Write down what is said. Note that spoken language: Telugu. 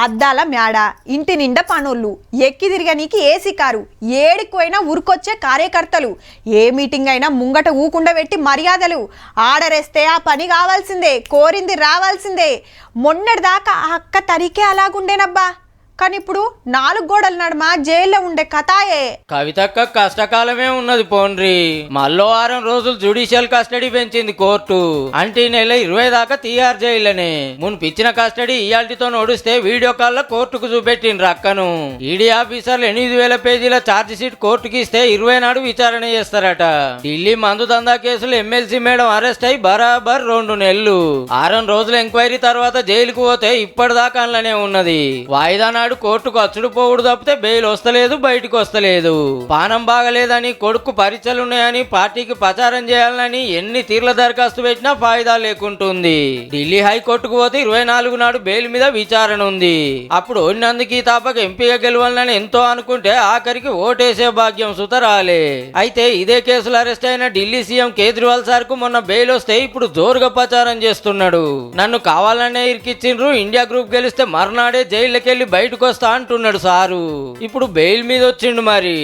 అద్దాల మేడ, ఇంటి నిండా పనులు, ఎక్కి తిరగనీకి ఏసీ కారు, ఏడిపోయినా ఉరికొచ్చే కార్యకర్తలు, ఏ మీటింగ్ అయినా ముంగట ఊకుండా పెట్టి మర్యాదలు, ఆర్డర్ వేస్తే ఆ పని కావాల్సిందే, కోరింది రావాల్సిందే. మొన్నటిదాకా ఆ అక్క తరికే అలాగుండేనబ్బా, కానీ ఇప్పుడు 4 గోడల నడుమ జైల్లో ఉండే కథాయే. కవితక్క కష్టకాలమే ఉన్నది పోండ్రి. మళ్ళో 6 రోజులు జ్యుడిషియల్ కస్టడీ పెంచింది కోర్టు. అంటే నెల 20 దాకా తీఆర్ జైల్లోనే. మున్పిచ్చిన కస్టడీ ఇయాల్టితో నడుస్తే వీడియో కాల్ లో కోర్టుకు చూపెట్టిండ్రు అక్కను. ఈడీ ఆఫీసర్లు 8,000 పేజీల ఛార్జ్ షీట్ కోర్టుకి ఇస్తే 20 నాడు విచారణ చేస్తారట. ఢిల్లీ మందు దందా కేసులు ఎమ్మెల్సీ మేడం అరెస్ట్ అయి బరాబర్ 2 నెలలు. 6 రోజుల ఎంక్వైరీ తర్వాత జైలుకు పోతే ఇప్పటిదాకా అందులోనే ఉన్నది. వాయిదా కోర్టుకు అచ్చుడు పోవుడు తప్పితే బెయిల్ వస్తలేదు, బయటకు వస్తలేదు. పానం బాగలేదని, కొడుకు పరీక్షలున్నాయని, పార్టీకి ప్రచారం చేయాలని ఎన్ని తీర్ల దరఖాస్తు పెట్టినా ఫాయిదా లేకుంటుంది. ఢిల్లీ హైకోర్టుకు పోతే 24 నాడు బెయిల్ మీద విచారణ ఉంది. అప్పుడు ఓడినందుకు తాపక ఎంపీగా గెలవాలని ఎంతో అనుకుంటే ఆఖరికి ఓటేసే భాగ్యం సుతరాలే. అయితే ఇదే కేసులో అరెస్ట్ అయిన ఢిల్లీ సీఎం కేజ్రీవాల్ సార్ కు మొన్న బెయిల్ వస్తే ఇప్పుడు జోరుగా ప్రచారం చేస్తున్నాడు. నన్ను కావాలనే ఇరికిచ్చిండ్రు, ఇండియా గ్రూప్ గెలిస్తే మర్నాడే జైలుకెళ్లి బయటకు వస్తా అంటున్నాడు సారు. ఇప్పుడు బెయిల్ మీద వచ్చిండు మరి.